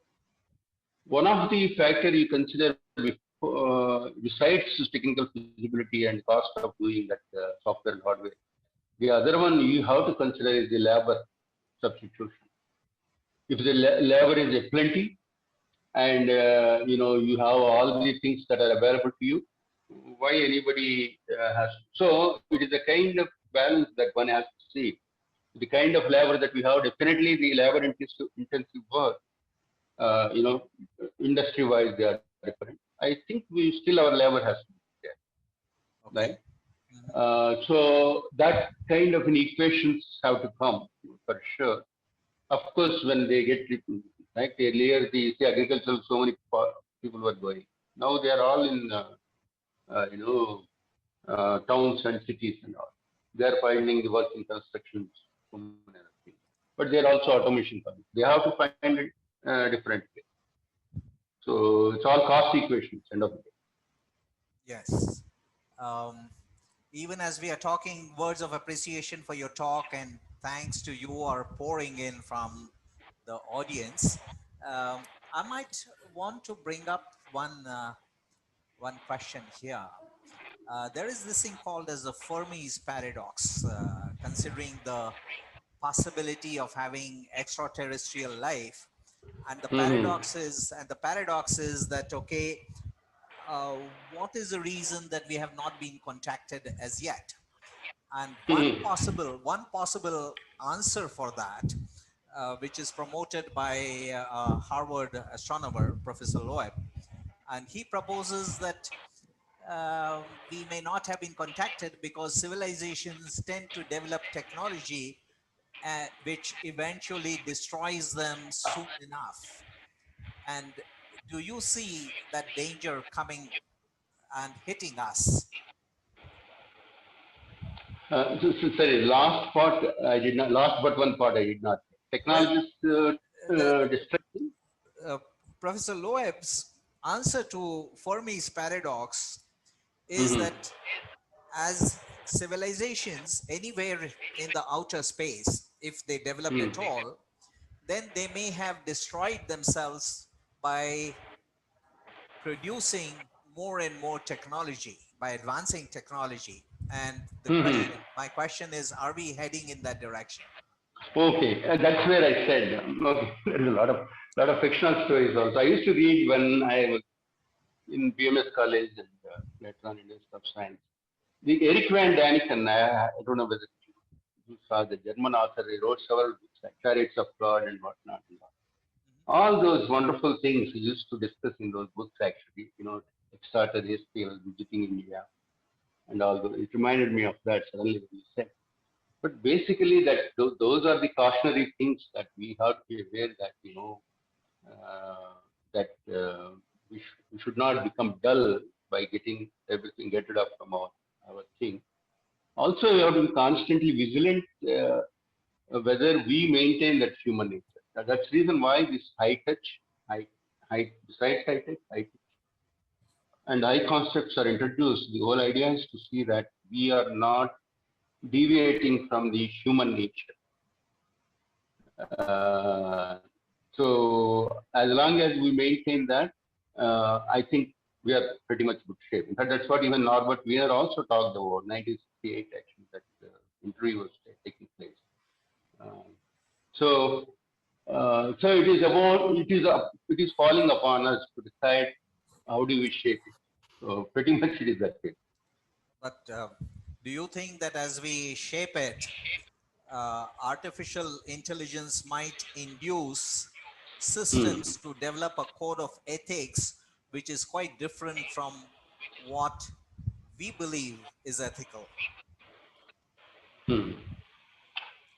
One of the factors you consider besides technical feasibility and cost of doing that software and hardware, the other one you have to consider is the labor substitution. If the labor is a plenty and you have all the things that are available to you, why anybody has? So it is a kind of balance that one has to see. The kind of labor that we have, definitely the labor intensive work, industry-wise they are different. I think our labor has to be there, okay. Right? So that kind of equations have to come for sure. Of course, when they get right earlier, the agricultural, so many people were going. Now they are all in towns and cities and all. They are finding the work in construction, but they are also automation companies. They have to find it differently. So it's all cost equations, end of the day. Yes. Even as we are talking, words of appreciation for your talk and thanks to you are pouring in from the audience. I might want to bring up one question here. There is this thing called as the Fermi's paradox, considering the possibility of having extraterrestrial life, and the Mhm. paradox is that, okay, what is the reason that we have not been contacted as yet? And Mhm. one possible answer for that, which is promoted by Harvard astronomer Professor Loeb, and he proposes that we may not have been contacted because civilizations tend to develop technology which eventually destroys them soon enough. And do you see that danger coming and hitting us? Sorry, last part I did not. Last but one part I did not. Well, Technologist the destruction. uh, Professor Loeb's answer to Fermi's paradox is Mhm. that as civilizations anywhere in the outer space, if they developed Mhm. at all, then they may have destroyed themselves by producing more and more technology, by advancing technology. And Mhm. my question is, are we heading in that direction? Okay, that's where I said. Okay, there is a lot of fictional stories also. I used to read when I was in BMS college and later on in Institute of Science. The Eric Van Daniken, I don't know whether you saw the German author. He wrote several books like Chariots of God and whatnot. And all those wonderful things he used to discuss in those books. Actually, extraterrestrial visiting India and all those. It reminded me of that suddenly when you said. But basically, those are the cautionary things that we have to be aware that that we should not become dull by getting everything get rid of from our thing. Also, we have to be constantly vigilant whether we maintain that human nature. That's the reason why this high touch, besides high touch and high concepts are introduced. The whole idea is to see that we are not deviating from the human nature. So as long as we maintain that, I think we are pretty much good shape. In fact, that's what even Norbert Wiener also talked about. 1968, actually, that interview was taking place. Um, so, so it is falling upon us to decide how do we shape it. So pretty much it is that way. But do you think that as we shape it, artificial intelligence might induce Hmm. systems to develop a code of ethics which is quite different from what we believe is ethical? Hmm.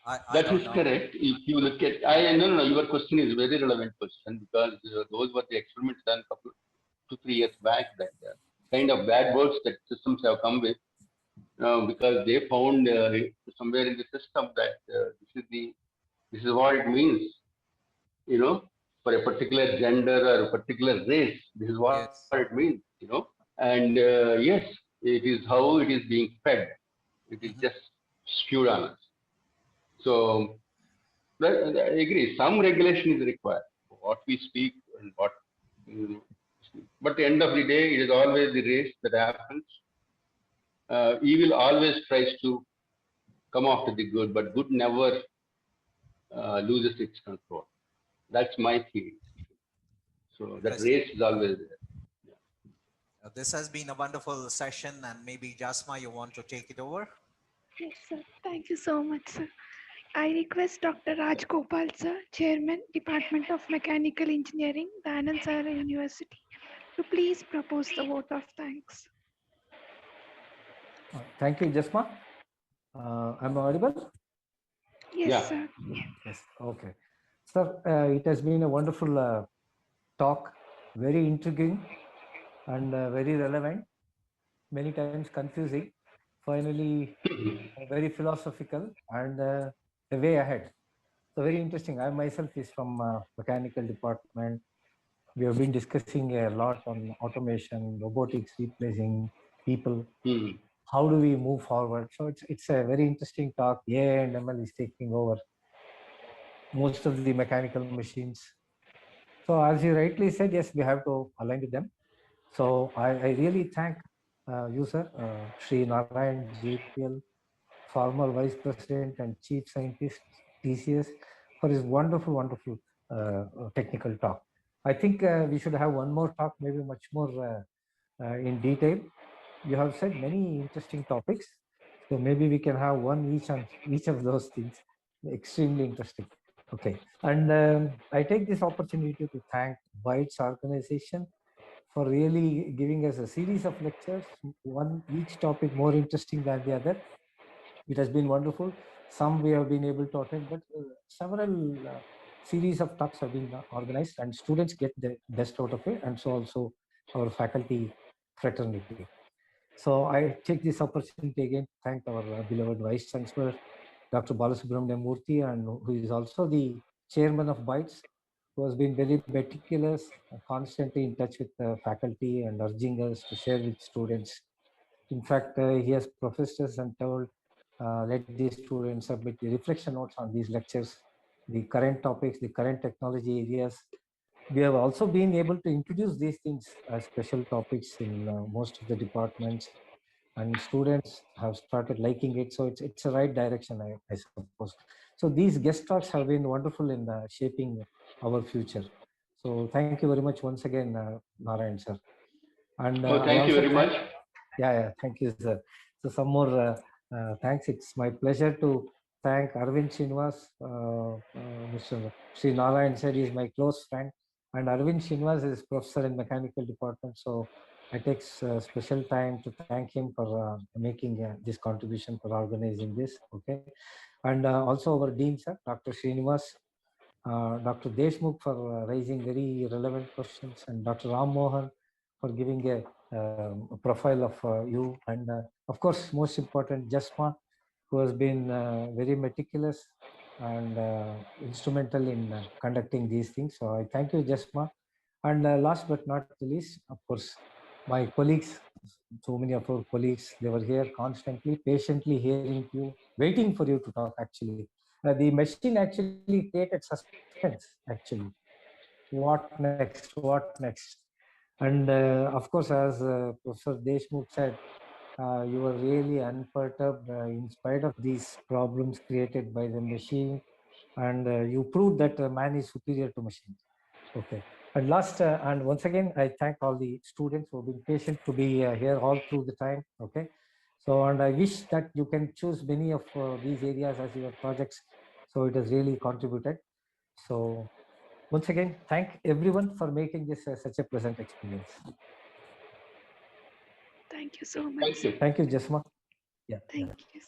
I That don't is know. correct. If you look at, I no, no, no, your question is a very relevant question because those were the experiments done couple 2 3 years back that kind of bad words that systems have come with because they found somewhere in the system that this is what it means, for a particular gender or a particular race. This is what it Yes. means. And yes, it is how it is being fed. It is Mhm. just spewed on us. So I agree. Some regulation is required. What we speak and what. mm, But at the end of the day, it is always the race that happens. Evil always tries to come after the good, but good never loses its control. That's my theory. So that Interesting. race is always there. This has been a wonderful session, and maybe Jasma, you want to take it over? Yes, sir. Thank you so much, sir. I request Dr. Raj Gopal, sir, Chairman, Department of Mechanical Engineering, the Anand Sara University, to please propose the vote of thanks. Thank you, Jasma. I'm audible? Yes, Yeah. sir. Yes. Okay. Sir, it has been a wonderful talk, very intriguing and very relevant, many times confusing, finally very philosophical and a way ahead. So very interesting. I myself is from mechanical department. We have been discussing a lot on automation, robotics replacing people. Hmm. How do we move forward? So it's a very interesting talk. AI and ML is taking over most of the mechanical machines. So as you rightly said, yes, we have to align with them. So I really thank you, sir, Sri Narayan JPL, former Vice President and Chief Scientist, TCS, for his wonderful, wonderful technical talk. I think we should have one more talk, maybe much more in detail. You have said many interesting topics, so maybe we can have one each on each of those things. Extremely interesting. Okay, and I take this opportunity to thank Bytes organization for really giving us a series of lectures, one each topic more interesting than the other. It has been wonderful. Some we have been able to attend, but several series of talks have been organized, and students get the best out of it, and so also our faculty fraternity. So I take this opportunity again to thank our beloved Vice Chancellor, Dr. Balasubramanian Murthy, and who is also the chairman of Bytes, who has been very meticulous, constantly in touch with the faculty and urging us to share with students. In fact, he has professed us and told, let these students submit the reflection notes on these lectures, the current topics, the current technology areas. We have also been able to introduce these things as special topics in most of the departments, and students have started liking it. So it's a right direction, I suppose. So these guest talks have been wonderful in shaping our future. So thank you very much once again, Narayan sir. And I thank you also very much. yeah, thank you, sir. So some more thanks. It's my pleasure to thank Arvind Srinivas. Mr. Sri Narayan said he's my close friend, and Arvind Srinivas is professor in mechanical department. So I take special time to thank him for making this contribution for organizing this. Okay, and also our dean, sir, Dr. Srinivas. Dr. Deshmukh for raising very relevant questions, and Dr. Ram Mohan for giving a profile of you, and of course, most important, Jasma, who has been very meticulous and instrumental in conducting these things. So I thank you, Jasma. And last but not the least, of course, my colleagues, so many of our colleagues, they were here constantly, patiently hearing you, waiting for you to talk, actually. The machine actually created suspense, actually. What next? What next? And of course, as Professor Deshmukh said, you were really unperturbed in spite of these problems created by the machine. And you proved that man is superior to machine. Okay. And last, and once again, I thank all the students who have been patient to be here all through the time. Okay. So, and I wish that you can choose many of these areas as your projects. So it has really contributed. So once again, thank everyone for making this such a pleasant experience. Thank you so much. Thank you. Thank you, Jasma. Yeah. Thank you.